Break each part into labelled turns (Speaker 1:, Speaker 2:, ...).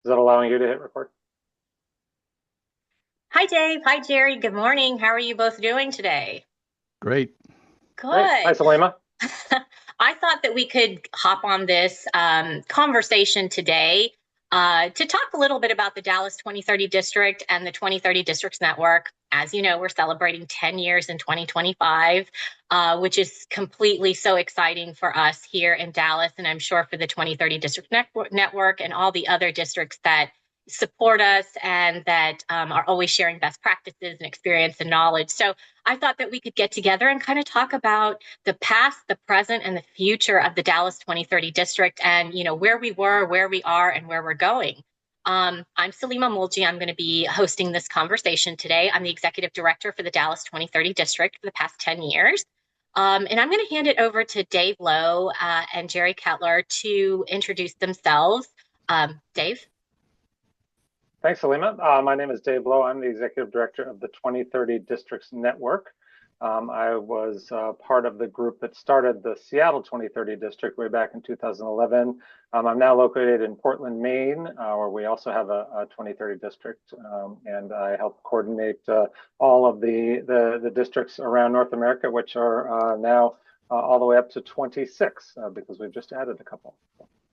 Speaker 1: Is that allowing you to hit record?
Speaker 2: Hi, Dave. Hi, Jerry. Good morning. How are you both doing today?
Speaker 3: Great.
Speaker 1: Great. Hi,
Speaker 2: Good.
Speaker 1: Salima.
Speaker 2: I thought that we could hop on this conversation today to talk a little bit about the Dallas 2030 District and the 2030 Districts Network. As you know, we're celebrating 10 years in 2025, which is completely so exciting for us here in Dallas, and I'm sure for the 2030 District Network and all the other districts that support us and that are always sharing best practices and experience and knowledge. So I thought that we could get together and kind of talk about the past, the present, and the future of the Dallas 2030 district and, where we were, where we are, and where we're going. I'm Salima Mulji. I'm going to be hosting this conversation today. I'm the executive director for the Dallas 2030 district for the past 10 years. And I'm going to hand it over to Dave Lowe and Jerry Kettler to introduce themselves. Dave?
Speaker 1: Thanks, Salima. My name is Dave Lowe. I'm the executive director of the 2030 Districts Network. I was part of the group that started the Seattle 2030 District way back in 2011. I'm now located in Portland, Maine, where we also have a 2030 district, and I help coordinate all of the districts around North America, which are now all the way up to 26, because we've just added a couple.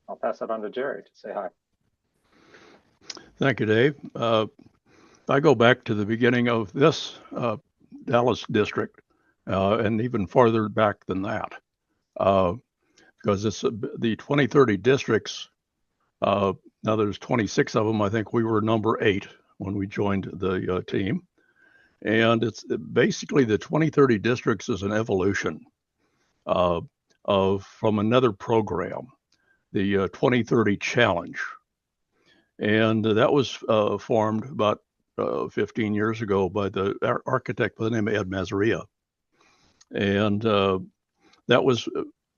Speaker 1: I'll pass it on to Jerry to say hi.
Speaker 3: Thank you, Dave. I go back to the beginning of this Dallas district and even farther back than that, because it's the 2030 districts. Now there's 26 of them. I think we were number 8 when we joined the team. And it's basically the 2030 districts is an evolution from another program, the 2030 Challenge. And that was formed about 15 years ago by the architect by the name of Ed Mazaria. And that was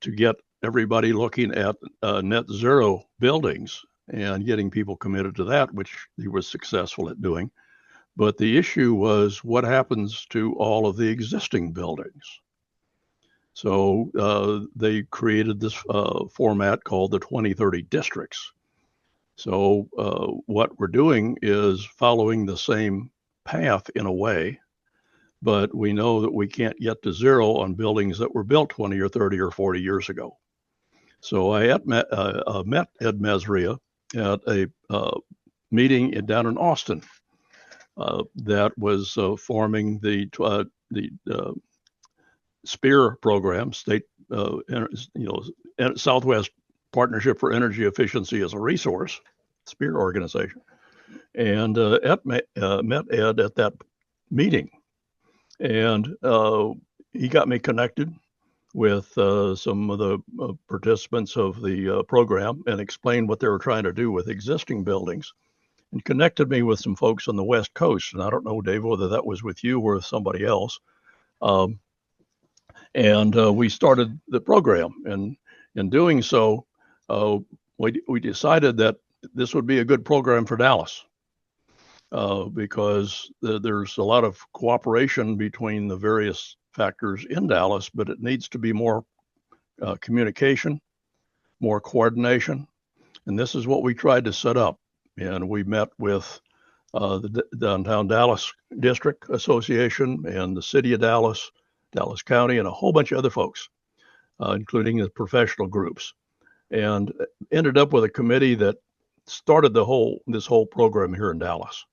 Speaker 3: to get everybody looking at net zero buildings and getting people committed to that, which he was successful at doing. But the issue was what happens to all of the existing buildings. So they created this format called the 2030 districts. So what we're doing is following the same path in a way, but we know that we can't get to zero on buildings that were built 20 or 30 or 40 years ago. So I met Ed Mazaria at a meeting down in Austin that was forming the SPEAR program, Southwest Partnership for Energy Efficiency as a Resource, SPEAR organization. And Ed met Ed at that meeting. And he got me connected with some of the participants of the program and explained what they were trying to do with existing buildings and connected me with some folks on the West Coast. And I don't know, Dave, whether that was with you or with somebody else. And we started the program. And in doing so, we decided that this would be a good program for Dallas because there's a lot of cooperation between the various factors in Dallas, but it needs to be more communication, more coordination. And this is what we tried to set up. And we met with the Downtown Dallas District Association and the City of Dallas, Dallas County, and a whole bunch of other folks, including the professional groups, and ended up with a committee that started this whole program here in Dallas,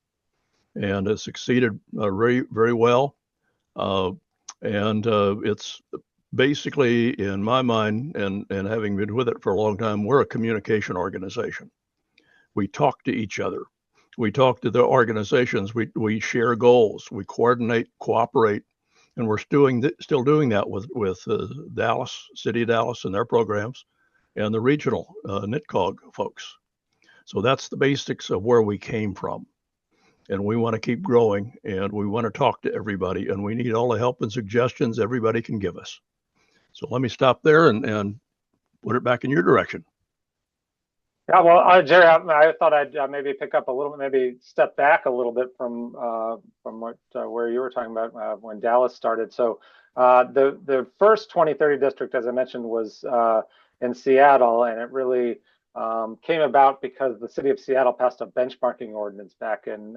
Speaker 3: and it succeeded very, very well. And it's basically, in my mind, and having been with it for a long time, we're a communication organization. We talk to each other. We talk to the organizations. We share goals. We coordinate, cooperate, and we're still doing that with Dallas, City of Dallas, and their programs, and the regional NITCOG folks. So that's the basics of where we came from. And we want to keep growing, and we want to talk to everybody, and we need all the help and suggestions everybody can give us. So let me stop there and put it back in your direction.
Speaker 1: Yeah, well, Jerry, I thought I'd maybe pick up a little, maybe step back a little bit from what where you were talking about when Dallas started. So the first 2030 district, as I mentioned, was in Seattle, and it really came about because the city of Seattle passed a benchmarking ordinance back in,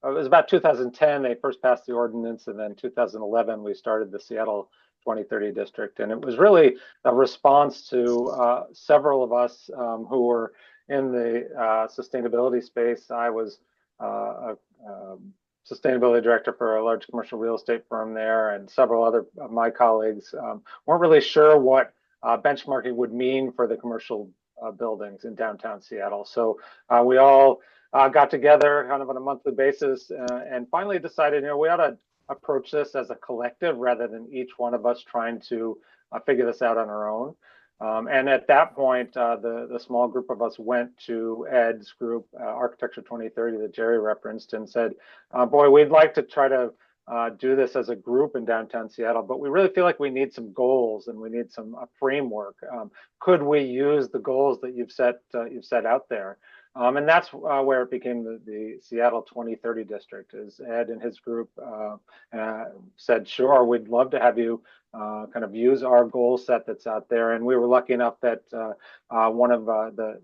Speaker 1: it was about 2010, they first passed the ordinance, and then 2011, we started the Seattle 2030 district. And it was really a response to several of us who were in the sustainability space. I was a sustainability director for a large commercial real estate firm there, and several other of my colleagues weren't really sure what benchmarking would mean for the commercial buildings in downtown Seattle. So we all got together kind of on a monthly basis and finally decided, we ought to approach this as a collective rather than each one of us trying to figure this out on our own. And at that point, the small group of us went to Ed's group, Architecture 2030, that Jerry referenced, and said, boy, we'd like to try to do this as a group in downtown Seattle, but we really feel like we need some goals and we need some framework. Could we use the goals that you've set out there? And that's where it became the Seattle 2030 district. Is Ed and his group said, sure, we'd love to have you kind of use our goal set that's out there. And we were lucky enough that one of the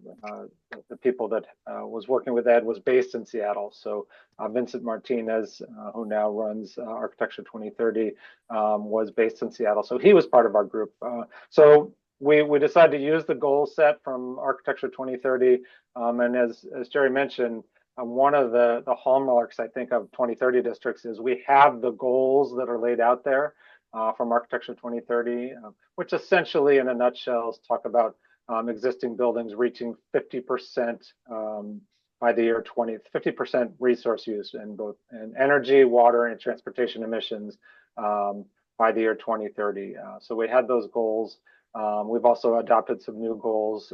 Speaker 1: people that was working with Ed was based in Seattle. So Vincent Martinez, who now runs Architecture 2030, was based in Seattle. So he was part of our group. So we decided to use the goal set from Architecture 2030. And as Jerry mentioned, one of the hallmarks, I think, of 2030 districts is we have the goals that are laid out there from Architecture 2030, which essentially, in a nutshell, talk about existing buildings reaching 50% by the year 50% resource use in both energy, water, and transportation emissions by the year 2030. So we had those goals. We've also adopted some new goals,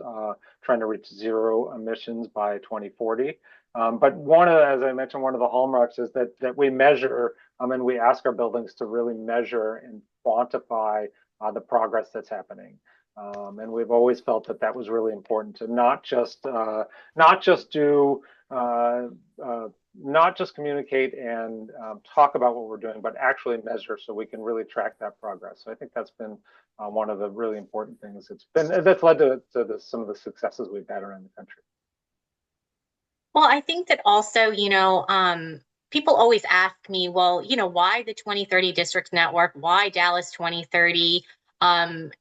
Speaker 1: trying to reach zero emissions by 2040. But as I mentioned, one of the hallmarks is that we measure, and we ask our buildings to really measure and quantify the progress that's happening. And we've always felt that was really important to not just communicate and talk about what we're doing, but actually measure so we can really track that progress. So I think that's been one of the really important things that's led to some of the successes we've had around the country.
Speaker 2: Well, I think that also, people always ask me, well, why the 2030 Districts Network? Why Dallas 2030? And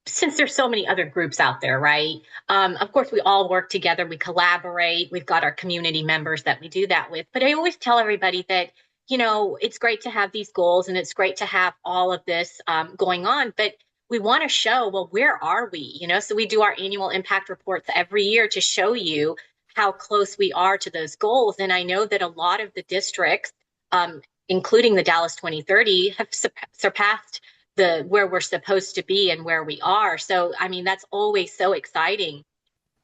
Speaker 2: since there's so many other groups out there, right? Of course, we all work together, we collaborate, we've got our community members that we do that with. But I always tell everybody that, it's great to have these goals and it's great to have all of this going on, but we want to show, well, where are we? So we do our annual impact reports every year to show you how close we are to those goals. And I know that a lot of the districts, including the Dallas 2030, have surpassed where we're supposed to be and where we are. So, that's always so exciting.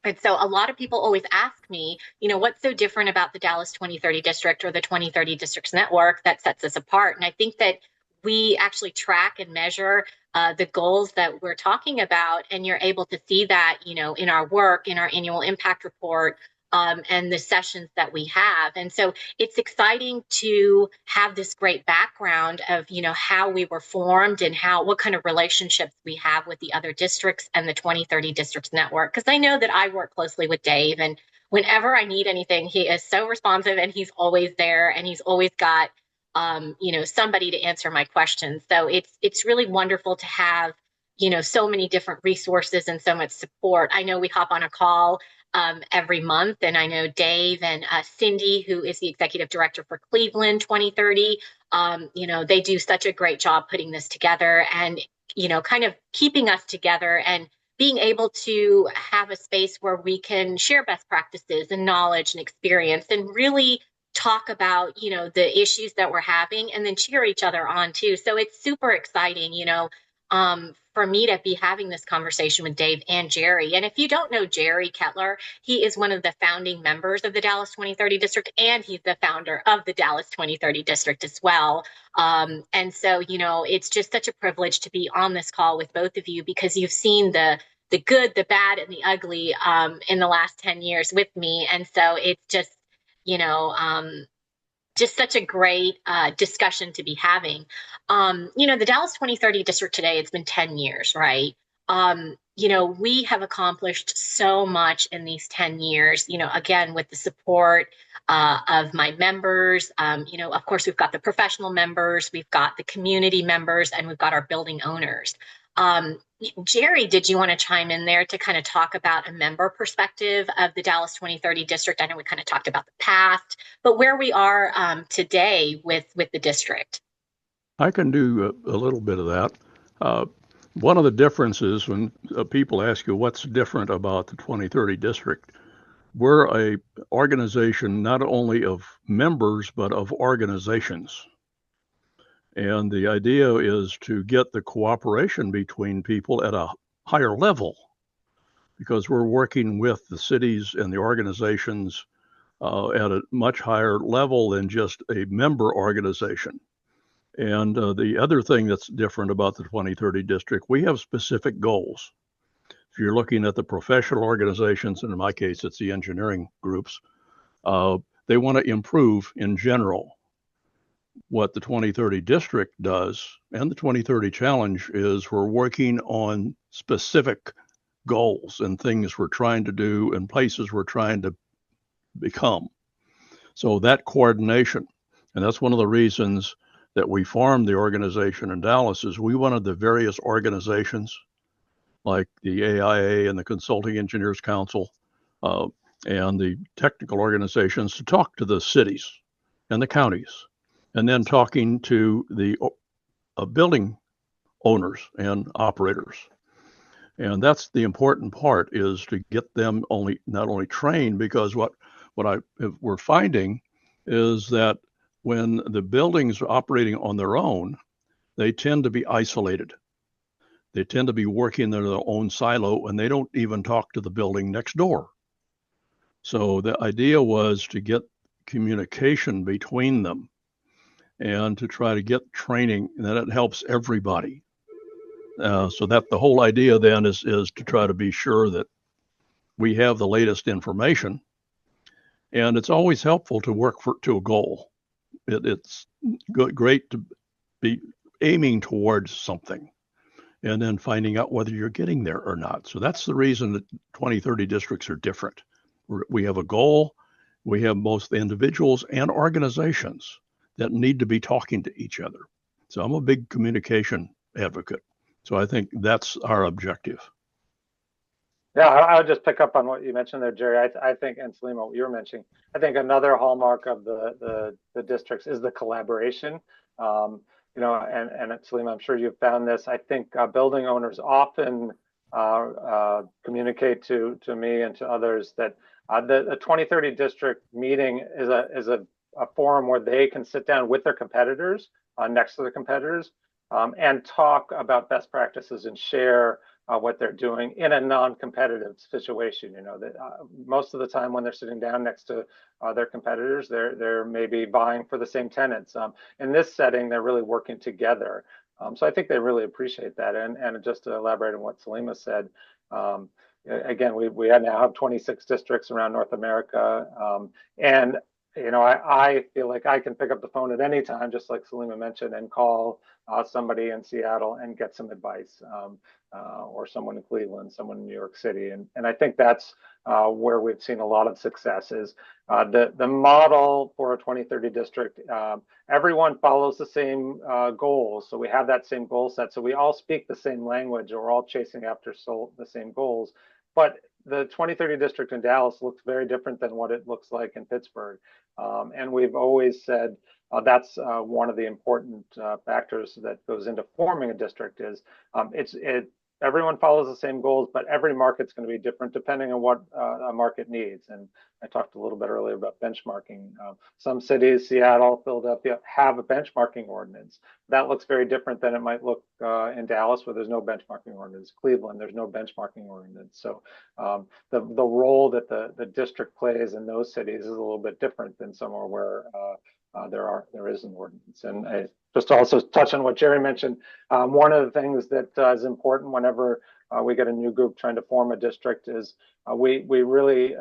Speaker 2: And so a lot of people always ask me, what's so different about the Dallas 2030 district or the 2030 Districts Network that sets us apart? And I think that we actually track and measure the goals that we're talking about, and you're able to see that, in our work, in our annual impact report, and the sessions that we have. And so it's exciting to have this great background of, how we were formed and what kind of relationships we have with the other districts and the 2030 Districts Network. Because I know that I work closely with Dave, and whenever I need anything, he is so responsive and he's always there, and he's always got somebody to answer my questions. So it's really wonderful to have, so many different resources and so much support. I know we hop on a call every month, and I know Dave and Cindy, who is the executive director for Cleveland 2030, they do such a great job putting this together and, kind of keeping us together and being able to have a space where we can share best practices and knowledge and experience and really talk about, the issues that we're having and then cheer each other on too. So it's super exciting, for me to be having this conversation with Dave and Jerry. And if you don't know Jerry Kettler, he is one of the founding members of the Dallas 2030 District, and he's the founder of the Dallas 2030 District as well. And so, it's just such a privilege to be on this call with both of you, because you've seen the good, the bad, and the ugly in the last 10 years with me. And so it's just, just such a great discussion to be having. The Dallas 2030 district today, it's been 10 years, right? we have accomplished so much in these 10 years, again, with the support of my members. Of course, we've got the professional members, we've got the community members, and we've got our building owners. Jerry, did you want to chime in there to kind of talk about a member perspective of the Dallas 2030 district? I know we kind of talked about the past, but where we are today with the district.
Speaker 3: I can do a little bit of that. One of the differences when people ask you what's different about the 2030 district, we're a organization not only of members, but of organizations. And the idea is to get the cooperation between people at a higher level, because we're working with the cities and the organizations at a much higher level than just a member organization. And the other thing that's different about the 2030 district, we have specific goals. If you're looking at the professional organizations, and in my case, it's the engineering groups, they want to improve in general. What the 2030 district does, and the 2030 challenge, is we're working on specific goals and things we're trying to do and places we're trying to become. So that coordination, and that's one of the reasons that we formed the organization in Dallas, is we wanted the various organizations like the AIA and the Consulting Engineers Council and the technical organizations to talk to the cities and the counties, and then talking to the building owners and operators. And that's the important part, is to get them not only trained, because what we're finding is that when the buildings are operating on their own, they tend to be isolated. They tend to be working in their own silo, and they don't even talk to the building next door. So the idea was to get communication between them and to try to get training, and that it helps everybody. So that the whole idea then is to try to be sure that we have the latest information. And it's always helpful to work to a goal. It's great to be aiming towards something and then finding out whether you're getting there or not. So that's the reason that 2030 districts are different. We have a goal. We have both the individuals and organizations that need to be talking to each other. So I'm a big communication advocate. So I think that's our objective.
Speaker 1: Yeah, I'll just pick up on what you mentioned there, Jerry. I think, and Salima, what you were mentioning, I think another hallmark of the districts is the collaboration. And Salima, I'm sure you've found this. I think building owners often communicate to me and to others that the 2030 district meeting is a forum where they can sit down with their competitors, next to the competitors, and talk about best practices and share what they're doing in a non-competitive situation. That most of the time when they're sitting down next to their competitors, they're maybe vying for the same tenants. In this setting, they're really working together. So I think they really appreciate that. And just to elaborate on what Salima said, again, we now have 26 districts around North America, and I feel like I can pick up the phone at any time, just like Salima mentioned, and call somebody in Seattle and get some advice, or someone in Cleveland, someone in New York City. And I think that's where we've seen a lot of success is the model for a 2030 district. Everyone follows the same goals. So we have that same goal set. So we all speak the same language, or we're all chasing after the same goals. But the 2030 district in Dallas looks very different than what it looks like in Pittsburgh. And we've always said that's one of the important factors that goes into forming a district is everyone follows the same goals, but every market's going to be different depending on what a market needs. And I talked a little bit earlier about benchmarking. Some cities, Seattle, Philadelphia, have a benchmarking ordinance. That looks very different than it might look in Dallas, where there's no benchmarking ordinance. Cleveland, there's no benchmarking ordinance. So the role that the district plays in those cities is a little bit different than somewhere where there is an ordinance. And I just also touch on what Jerry mentioned. One of the things that is important whenever we get a new group trying to form a district is we really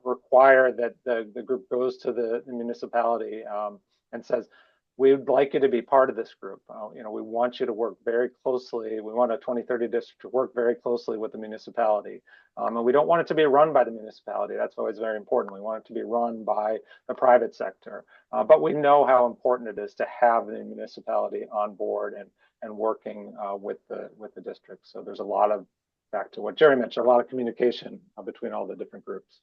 Speaker 1: require that the group goes to the municipality and says, we would like you to be part of this group. We want you to work very closely. We want a 2030 district to work very closely with the municipality. And we don't want it to be run by the municipality. That's always very important. We want it to be run by the private sector. But we know how important it is to have the municipality on board and working with the district. So there's a lot of, back to what Jerry mentioned, a lot of communication between all the different groups.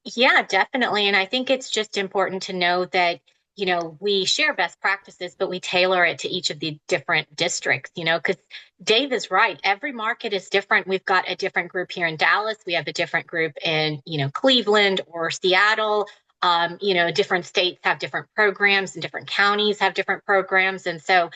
Speaker 2: Yeah, definitely. And I think it's just important to know that, we share best practices, but we tailor it to each of the different districts, because Dave is right. Every market is different. We've got a different group here in Dallas. We have a different group in, Cleveland or Seattle. Different states have different programs and different counties have different programs. And so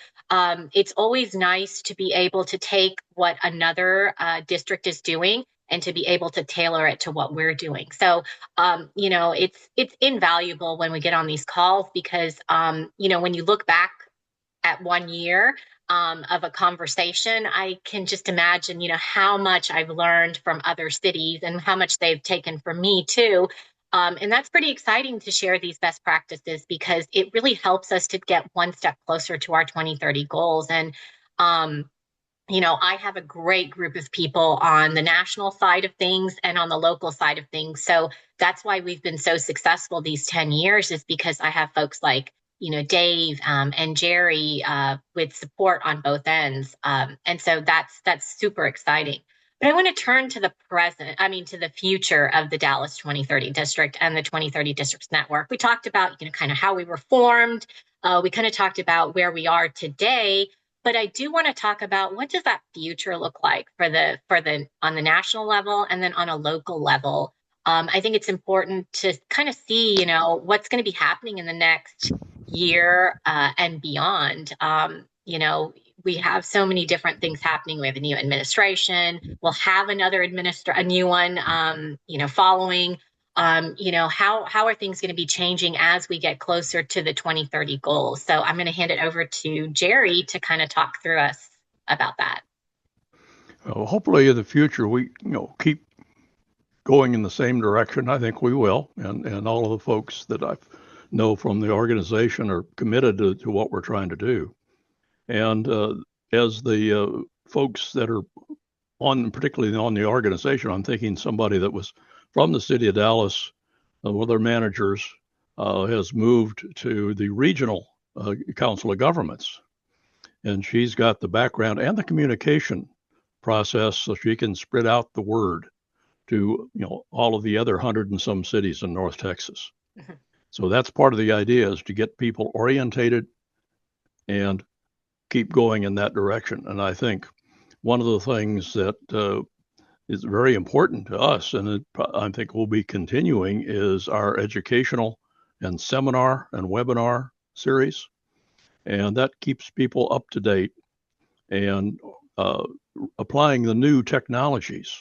Speaker 2: it's always nice to be able to take what another district is doing and to be able to tailor it to what we're doing. So, it's invaluable when we get on these calls because, when you look back at 1 year of a conversation, I can just imagine, how much I've learned from other cities and how much they've taken from me too. And that's pretty exciting to share these best practices because it really helps us to get one step closer to our 2030 goals. And, I have a great group of people on the national side of things and on the local side of things. So that's why we've been so successful these 10 years is because I have folks like, Dave and Jerry with support on both ends. And so that's super exciting. But I want to turn to to the future of the Dallas 2030 district and the 2030 districts network. We talked about, kind of how we were formed. We kind of talked about where we are today. But I do want to talk about what does that future look like for the on the national level and then on a local level. I think it's important to kind of see, what's going to be happening in the next year and beyond. We have so many different things happening. We have a new administration. We'll have a new one, following. How are things going to be changing as we get closer to the 2030 goals? So I'm going to hand it over to Jerry to kind of talk through us about that.
Speaker 3: Hopefully in the future, we, keep going in the same direction. I think we will. And all of the folks that I know from the organization are committed to what we're trying to do. And as the folks that are particularly on the organization, I'm thinking somebody that was from the city of Dallas, one of their managers has moved to the regional council of governments. And she's got the background and the communication process so she can spread out the word to, all of the other 100 and some cities in North Texas. Mm-hmm. So that's part of the idea is to get people orientated and keep going in that direction. And I think one of the things that is very important to us, and I think we'll be continuing, is our educational and seminar and webinar series. And that keeps people up to date and applying the new technologies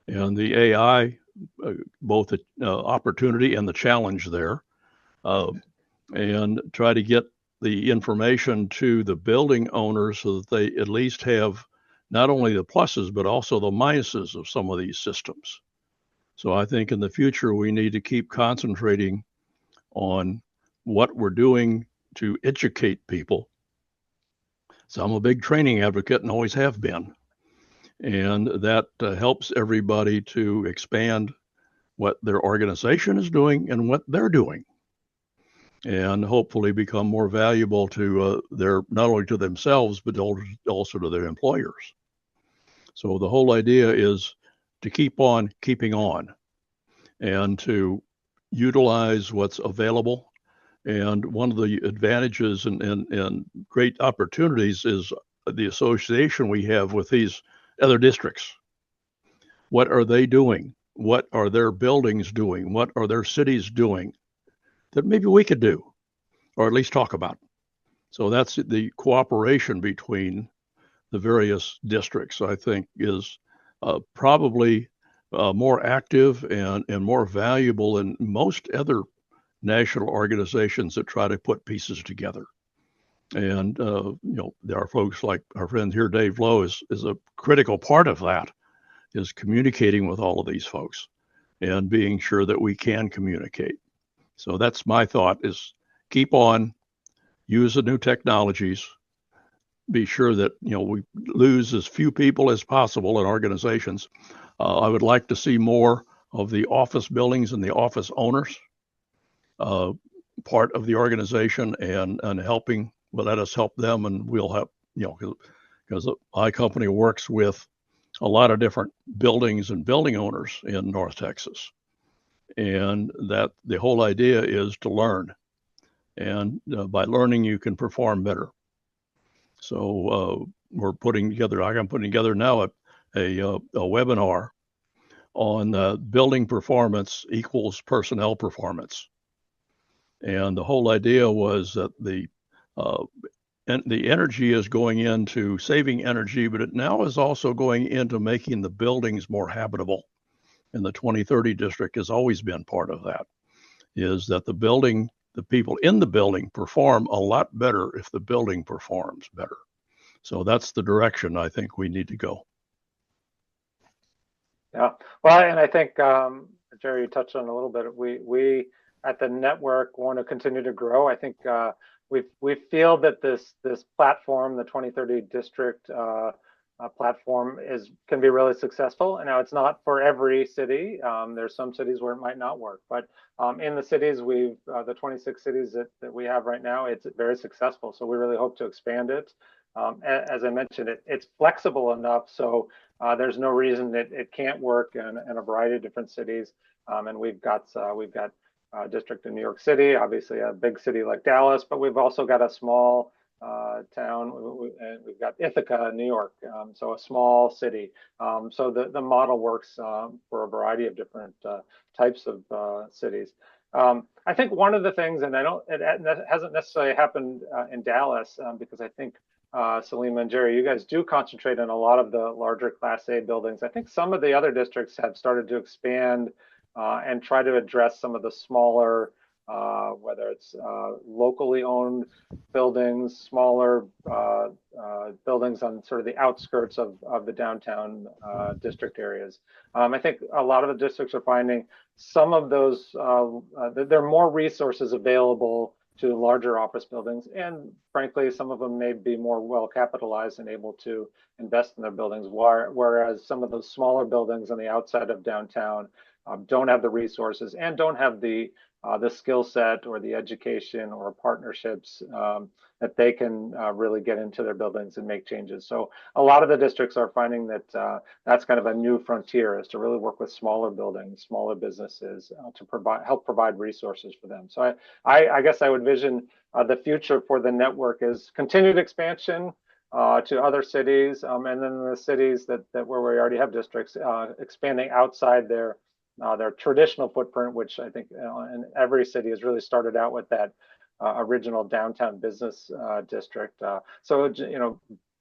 Speaker 3: and the AI, both the opportunity and the challenge there, and try to get the information to the building owners so that they at least have not only the pluses, but also the minuses of some of these systems. So I think in the future, we need to keep concentrating on what we're doing to educate people. So I'm a big training advocate and always have been. And that helps everybody to expand what their organization is doing and what they're doing, and hopefully become more valuable to not only to themselves, but also to their employers. So the whole idea is to keep on keeping on and to utilize what's available. And one of the advantages and great opportunities is the association we have with these other districts. What are they doing? What are their buildings doing? What are their cities doing that maybe we could do, or at least talk about? So that's the cooperation between the various districts, I think, is probably more active and more valuable than most other national organizations that try to put pieces together. And, there are folks like our friend here, Dave Lowe, is a critical part of that, is communicating with all of these folks and being sure that we can communicate. So that's my thought, is keep on, use the new technologies, be sure that we lose as few people as possible in organizations. I would like to see more of the office buildings and the office owners part of the organization and helping. Well, let us help them, and we'll help. Because my company works with a lot of different buildings and building owners in North Texas, and that the whole idea is to learn, and by learning you can perform better. So I'm putting together now a webinar on building performance equals personnel performance. And the whole idea was that the energy is going into saving energy, but it now is also going into making the buildings more habitable. And the 2030 district has always been part of that, is that the people in the building perform a lot better if the building performs better. So that's the direction I think we need to go.
Speaker 1: Yeah, well, and I think Jerry, you touched on a little bit. We at the network want to continue to grow. I think we feel that this platform, the 2030 district platform, can be really successful. And now it's not for every city. There's some cities where it might not work, but in the cities the 26 cities that we have right now, it's very successful. So we really hope to expand it. As I mentioned, it's flexible enough, so there's no reason that it can't work in a variety of different cities. And we've got a district in New York City, obviously a big city like Dallas, but we've also got a small town. We've got Ithaca, New York, so a small city. So the model works for a variety of different types of cities. I think one of the things, and it hasn't necessarily happened in Dallas, because I think Salima and Jerry, you guys do concentrate on a lot of the larger Class A buildings. I think some of the other districts have started to expand and try to address some of the smaller, whether it's locally owned buildings, smaller buildings on sort of the outskirts of the downtown district areas. I think a lot of the districts are finding some of those, there are more resources available to larger office buildings, and frankly, some of them may be more well capitalized and able to invest in their buildings, whereas some of those smaller buildings on the outside of downtown don't have the resources and don't have the skill set or the education or partnerships that they can really get into their buildings and make changes. So a lot of the districts are finding that that's kind of a new frontier, is to really work with smaller buildings, smaller businesses to help provide resources for them. So I guess I would vision the future for the network is continued expansion to other cities, and then the cities that where we already have districts, expanding outside their traditional footprint, which I think in every city has really started out with that original downtown business district. So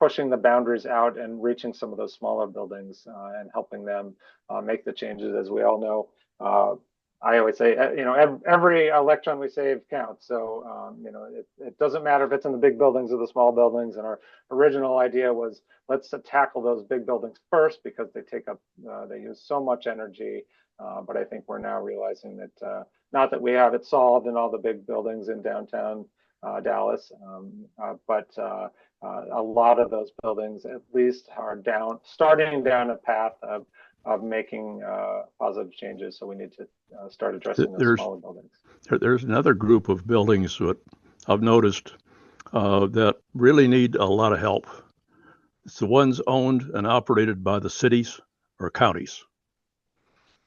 Speaker 1: pushing the boundaries out and reaching some of those smaller buildings and helping them make the changes. As we all know, I always say, every electron we save counts. So it doesn't matter if it's in the big buildings or the small buildings. And our original idea was, let's tackle those big buildings first, because they use so much energy. But I think we're now realizing that not that we have it solved in all the big buildings in downtown Dallas, but a lot of those buildings at least are starting down a path of making positive changes. So we need to start addressing those smaller buildings.
Speaker 3: There's another group of buildings that I've noticed that really need a lot of help. It's the ones owned and operated by the cities or counties.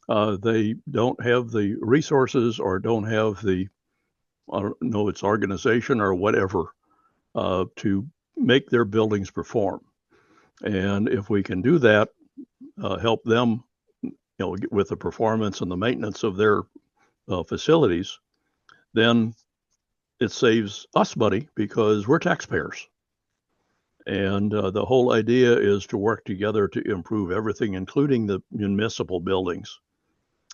Speaker 3: They don't have the resources or don't have it's organization or whatever to make their buildings perform. And if we can do that, help them, with the performance and the maintenance of their facilities, then it saves us money because we're taxpayers. And the whole idea is to work together to improve everything, including the municipal buildings,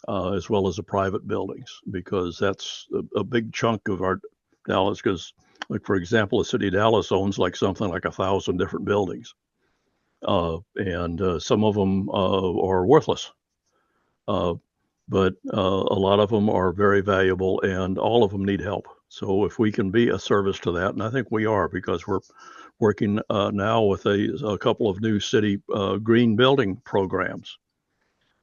Speaker 3: as well as the private buildings, because that's a big chunk of our Dallas. Because, like, for example, the city of Dallas owns something like 1,000 different buildings, and some of them are worthless, but a lot of them are very valuable, and all of them need help. So if we can be a service to that, and I think we are, because we're working now with a couple of new city green building programs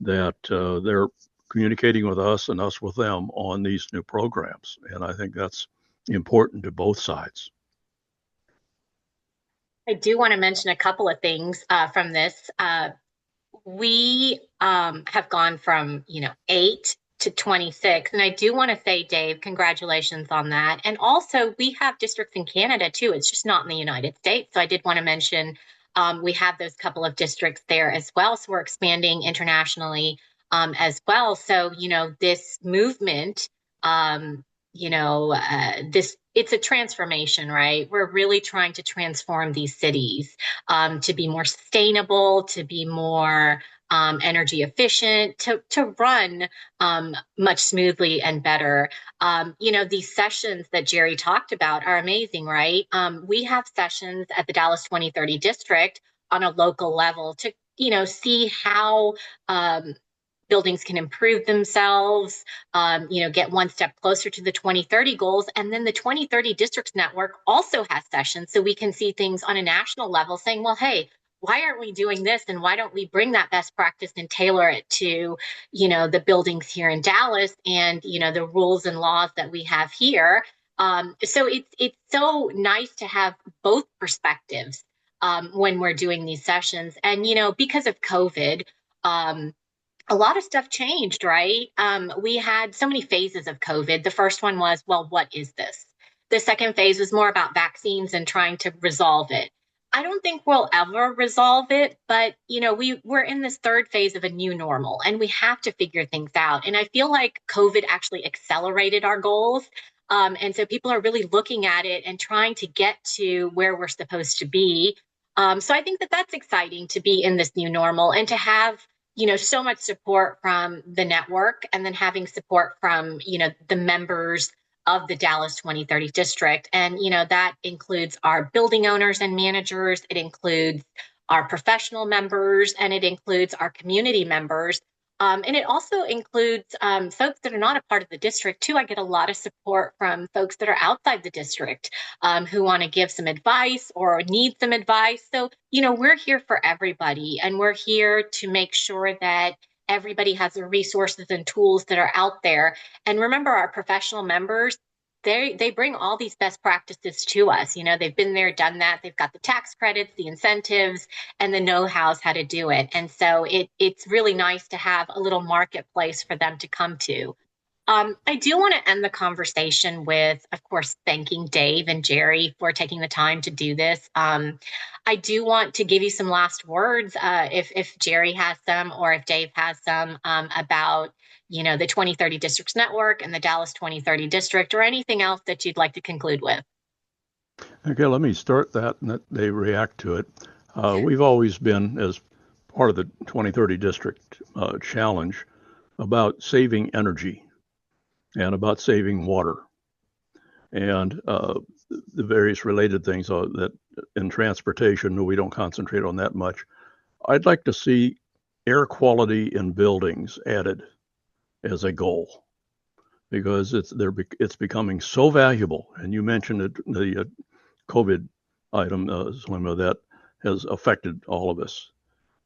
Speaker 3: that they're communicating with us and us with them on these new programs. And I think that's important to both sides.
Speaker 2: I do want to mention a couple of things from this. We have gone from 8 to 26, and I do want to say, Dave, congratulations on that. And also, we have districts in Canada too. It's just not in the United States. So I did want to mention we have those couple of districts there as well. So we're expanding internationally as well. So this movement. This it's a transformation, right? We're really trying to transform these cities to be more sustainable, to be more energy efficient, to run much smoothly and better. These sessions that Jerry talked about are amazing, right? We have sessions at the Dallas 2030 district on a local level to see how buildings can improve themselves, get one step closer to the 2030 goals. And then the 2030 Districts Network also has sessions so we can see things on a national level saying, well, hey, why aren't we doing this? And why don't we bring that best practice and tailor it to, the buildings here in Dallas and, the rules and laws that we have here. So it's so nice to have both perspectives when we're doing these sessions. And, because of COVID, a lot of stuff changed, right? We had so many phases of COVID. The first one was, well, what is this? The second phase was more about vaccines and trying to resolve it. I don't think we'll ever resolve it, but we're in this third phase of a new normal, and we have to figure things out. And I feel like COVID actually accelerated our goals. And so people are really looking at it and trying to get to where we're supposed to be. So I think that that's exciting to be in this new normal and to have so much support from the network, and then having support from, the members of the Dallas 2030 district. And, that includes our building owners and managers. It includes our professional members, and it includes our community members. And it also includes folks that are not a part of the district too. I get a lot of support from folks that are outside the district who want to give some advice or need some advice. So, we're here for everybody, and we're here to make sure that everybody has the resources and tools that are out there. And remember, our professional members, they bring all these best practices to us. They've been there, done that. They've got the tax credits, the incentives, and the know-hows how to do it. And so it's really nice to have a little marketplace for them to come to. I do want to end the conversation with, of course, thanking Dave and Jerry for taking the time to do this. I do want to give you some last words, if Jerry has some, or if Dave has some, about the 2030 Districts Network and the Dallas 2030 District, or anything else that you'd like to conclude with.
Speaker 3: Okay, let me start that and that they react to it. We've always been, as part of the 2030 District challenge, about saving energy and about saving water, and the various related things that in transportation, we don't concentrate on that much. I'd like to see air quality in buildings added as a goal, because it's becoming so valuable. And you mentioned it, the COVID item, Salima, that has affected all of us.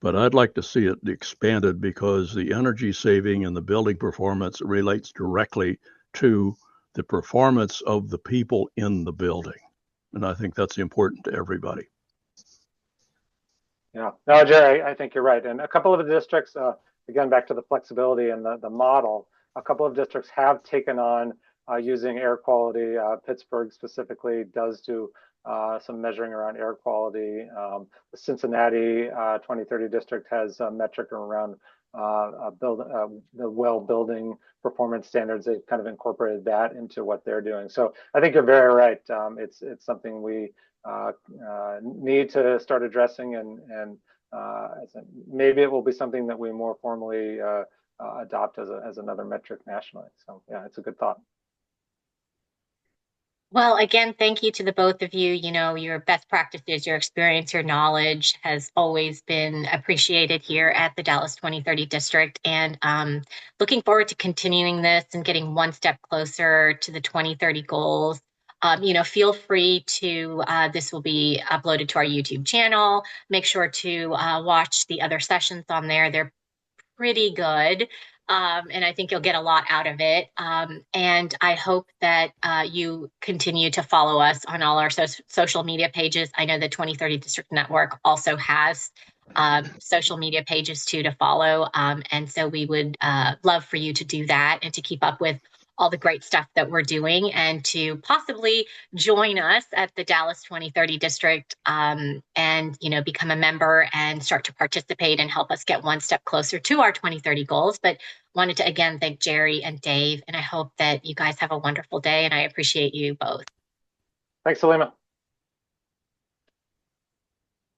Speaker 3: But I'd like to see it expanded, because the energy saving and the building performance relates directly to the performance of the people in the building. And I think that's important to everybody.
Speaker 1: Yeah, no, Jerry, I think you're right. And a couple of the districts, again, back to the flexibility and the model, a couple of districts have taken on using air quality. Pittsburgh specifically does do some measuring around air quality. The Cincinnati 2030 district has a metric around the well building performance standards. They've kind of incorporated that into what they're doing. So I think you're very right. It's something we need to start addressing, and maybe it will be something that we more formally adopt as another metric nationally. So yeah, it's a good thought.
Speaker 2: Well, again, thank you to the both of you. You know, your best practices, your experience, your knowledge has always been appreciated here at the Dallas 2030 District. And looking forward to continuing this and getting one step closer to the 2030 goals. You know, feel free to, this will be uploaded to our YouTube channel. Make sure to watch the other sessions on there. They're pretty good. And I think you'll get a lot out of it. And I hope that you continue to follow us on all our social media pages. I know the 2030 District Network also has social media pages too to follow. And so we would love for you to do that and to keep up with all the great stuff that we're doing and to possibly join us at the Dallas 2030 District and, you know, become a member and start to participate and help us get one step closer to our 2030 goals. But wanted to again thank Jerry and Dave, and I hope that you guys have a wonderful day, and I appreciate you both.
Speaker 1: Thanks, Salima.